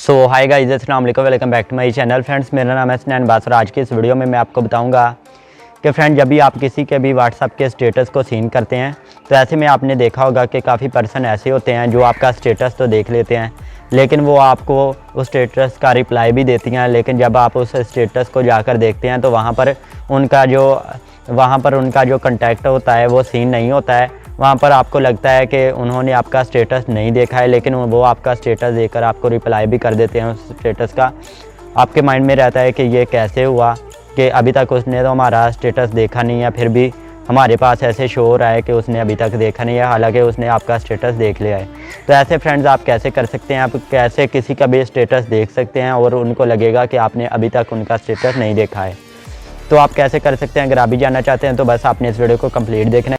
सो हाय guys, अस्सलाम वालेकुम, welcome back to my channel. Friends, मेरा नाम है स्नैन बासर। आज की इस वीडियो में मैं आपको बताऊंगा कि फ्रेंड जब भी आप किसी के भी व्हाट्सअप के स्टेटस को सीन करते हैं तो ऐसे में आपने देखा होगा कि काफ़ी पर्सन ऐसे होते हैं जो आपका स्टेटस तो देख लेते हैं, लेकिन वो आपको उस स्टेटस का रिप्लाई भी देती हैं, लेकिन जब आप उस स्टेटस को जाकर देखते हैं तो वहाँ पर उनका जो कंटेक्ट होता है वो सीन नहीं होता है। वहाँ पर आपको लगता है कि उन्होंने आपका स्टेटस नहीं देखा है, लेकिन वो आपका स्टेटस देखकर आपको रिप्लाई भी कर देते हैं उस स्टेटस का। आपके माइंड में रहता है कि ये कैसे हुआ कि अभी तक उसने तो हमारा स्टेटस देखा नहीं है, फिर भी हमारे पास ऐसे शो हो रहा है कि उसने अभी तक देखा नहीं है, हालांकि उसने आपका स्टेटस देख लिया है। तो ऐसे फ्रेंड्स आप कैसे कर सकते हैं, आप कैसे किसी का भी स्टेटस देख सकते हैं और उनको लगेगा कि आपने अभी तक उनका स्टेटस नहीं देखा है। तो आप कैसे कर सकते हैं, अगर आप भी जानना चाहते हैं तो बस आपने इस वीडियो को कंप्लीट देखना है।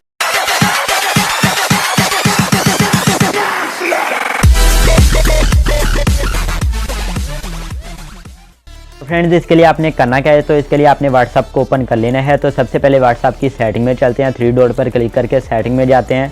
फ्रेंड्स, इसके लिए आपने करना क्या है, तो इसके लिए आपने व्हाट्सअप को ओपन कर लेना है। तो सबसे पहले व्हाट्सअप की सेटिंग में चलते हैं, 3 डॉट पर क्लिक करके सेटिंग में जाते हैं,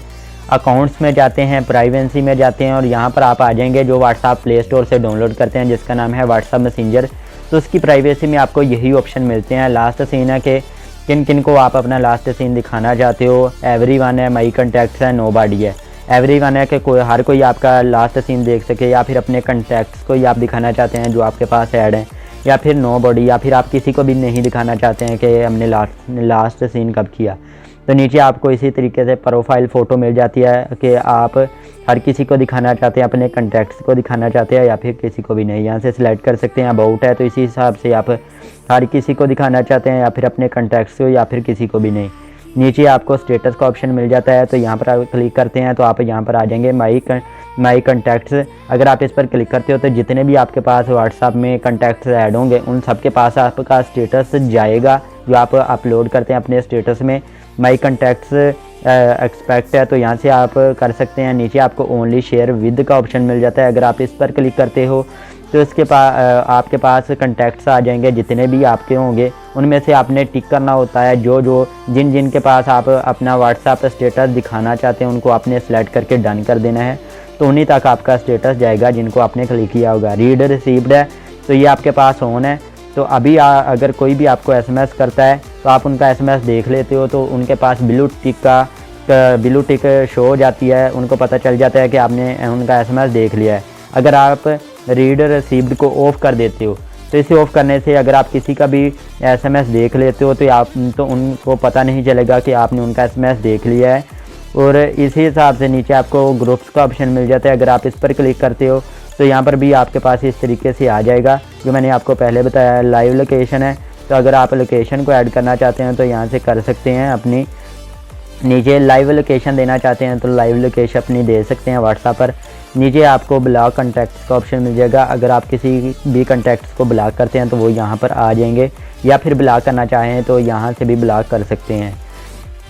अकाउंट्स में जाते हैं, प्राइवेसी में जाते हैं और यहाँ पर आप आ जाएंगे जो व्हाट्सअप प्ले स्टोर से डाउनलोड करते हैं जिसका नाम है व्हाट्सअप मैसेंजर। तो उसकी प्राइवेसी में आपको यही ऑप्शन मिलते हैं। लास्ट सीन है कि किन किन को आप अपना लास्ट सीन दिखाना चाहते हो। एवरीवन है, माई कॉन्टैक्ट्स है, नोबडी है। एवरीवन है कि हर कोई आपका लास्ट सीन देख सके, या फिर अपने कॉन्टैक्ट्स को ही आप दिखाना चाहते हैं जो आपके पास ऐड हैं, या फिर नोबडी, या फिर आप किसी को भी नहीं दिखाना चाहते हैं कि हमने लास्ट सीन कब किया। तो नीचे आपको इसी तरीके से प्रोफाइल फ़ोटो मिल जाती है कि आप हर किसी को दिखाना चाहते हैं, अपने कॉन्टैक्ट्स को दिखाना चाहते हैं या फिर किसी को भी नहीं। यहाँ से सिलेक्ट कर सकते हैं। अबाउट है तो इसी हिसाब से आप हर किसी को दिखाना चाहते हैं या फिर अपने कॉन्टैक्ट्स को या फिर किसी को भी नहीं। नीचे आपको स्टेटस का ऑप्शन मिल जाता है, तो यहाँ पर आप क्लिक करते हैं तो आप यहाँ पर आ जाएंगे माई कॉन्टैक्ट्स। अगर आप इस पर क्लिक करते हो तो जितने भी आपके पास व्हाट्सअप में कॉन्टैक्ट्स ऐड होंगे उन सब के पास आपका स्टेटस जाएगा जो आप अपलोड करते हैं अपने स्टेटस में। माई कॉन्टैक्ट्स एक्सपेक्ट है तो यहाँ से आप कर सकते हैं। नीचे आपको ओनली शेयर विद का ऑप्शन मिल जाता है। अगर आप इस पर क्लिक करते हो तो इसके आपके पास कॉन्टैक्ट्स आ जाएंगे जितने भी आपके होंगे, उनमें से आपने टिक करना होता है। जिन के पास आप अपना व्हाट्सअप स्टेटस दिखाना चाहते हैं उनको आपने सेलेक्ट करके डन कर देना है, तो उन्हीं तक आपका स्टेटस जाएगा जिनको आपने क्लिक किया होगा। रीड रिसीव्ड है तो ये आपके पास ऑन है, तो अभी अगर कोई भी आपको SMS करता है तो आप उनका SMS देख लेते हो तो उनके पास ब्लू टिक शो हो जाती है, उनको पता चल जाता है कि आपने उनका SMS देख लिया है। अगर आप रीड रिसीव्ड को ऑफ़ कर देते हो तो इसे ऑफ़ करने से अगर आप किसी का भी SMS देख लेते हो तो उनको पता नहीं चलेगा कि आपने उनका SMS देख लिया है। और इसी हिसाब से नीचे आपको ग्रुप्स का ऑप्शन मिल जाता है। अगर आप इस पर क्लिक करते हो तो यहाँ पर भी आपके पास इस तरीके से आ जाएगा जो मैंने आपको पहले बताया। लाइव लोकेशन है तो अगर आप लोकेशन को ऐड करना चाहते हैं तो यहाँ से कर सकते हैं। अपनी नीचे लाइव लोकेशन देना चाहते हैं तो लाइव लोकेशन अपनी दे सकते हैं व्हाट्सएप पर। नीचे आपको ब्लॉक कॉन्टैक्ट्स का ऑप्शन मिल जाएगा। अगर आप किसी भी कॉन्टैक्ट्स को ब्लॉक करते हैं तो वो यहाँ पर आ जाएंगे, या फिर ब्लॉक करना चाहें तो यहाँ से भी ब्लॉक कर सकते हैं।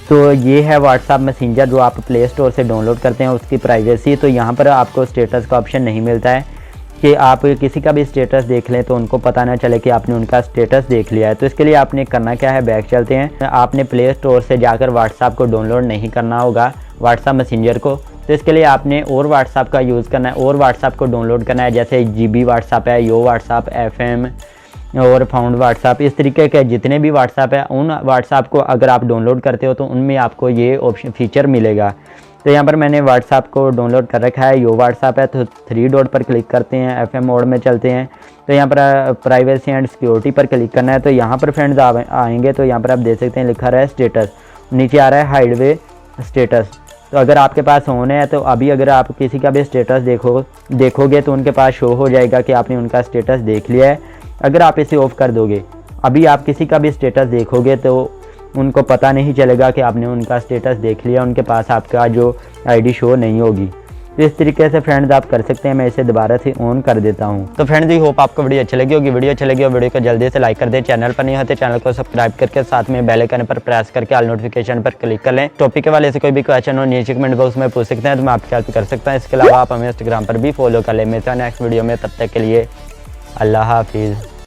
तो ये है व्हाट्सअप मैसेंजर जो आप प्ले स्टोर से डाउनलोड करते हैं, उसकी प्राइवेसी। तो यहाँ पर आपको स्टेटस का ऑप्शन नहीं मिलता है कि आप किसी का भी स्टेटस देख लें तो उनको पता ना चले कि आपने उनका स्टेटस देख लिया है। तो इसके लिए आपने करना क्या है, बैक चलते हैं। आपने प्ले स्टोर से जाकर व्हाट्सअप को डाउनलोड नहीं करना होगा, व्हाट्सअप मैसेंजर को। तो इसके लिए आपने और व्हाट्सअप का यूज़ करना है और व्हाट्सअप को डाउनलोड करना है, जैसे GB व्हाट्सअप है, यो व्हाट्सअप, FM और फाउंड व्हाट्सअप। इस तरीके के जितने भी व्हाट्सअप है उन व्हाट्सअप को अगर आप डाउनलोड करते हो तो उनमें आपको ये ऑप्शन फीचर मिलेगा। तो यहाँ पर मैंने व्हाट्सअप को डाउनलोड कर रखा है, यो व्हाट्सअप है, तो 3 डॉट पर क्लिक करते हैं, FM मोड में चलते हैं। तो यहाँ पर प्राइवेसी एंड सिक्योरिटी पर क्लिक करना है। तो यहाँ पर फ्रेंड्स आएंगे तो यहाँ पर आप देख सकते हैं लिखा रहा है स्टेटस, नीचे आ रहा है हाइडवे स्टेटस। तो अगर आपके पास ऑन है तो अभी अगर आप किसी का भी स्टेटस देखोगे तो उनके पास शो हो जाएगा कि आपने उनका स्टेटस देख लिया है। अगर आप इसे ऑफ़ कर दोगे, अभी आप किसी का भी स्टेटस देखोगे तो उनको पता नहीं चलेगा कि आपने उनका स्टेटस देख लिया, उनके पास आपका जो ID शो नहीं होगी। तो इस तरीके से फ्रेंड्स आप कर सकते हैं। मैं इसे दोबारा से ऑन कर देता हूं। तो फ्रेंड्स, आई होप आपको वीडियो अच्छी लगी होगी। वीडियो अच्छी लगी हो वीडियो को जल्दी से लाइक कर दें। चैनल पर नहीं होते चैनल को सब्सक्राइब करके साथ में बेल आइकन पर प्रेस करके ऑल नोटिफिकेशन पर क्लिक कर लें। टॉपिक के वाले से कोई भी क्वेश्चन हो नीचे कमेंट बॉक्स में पूछ सकते हैं तो मैं आपकी हेल्प कर सकता हूँ। इसके अलावा आप हमें इंस्टाग्राम पर भी फॉलो कर लें। मिलते हैं नेक्स्ट वीडियो में, तब तक के लिए अल्लाह हाफिज़।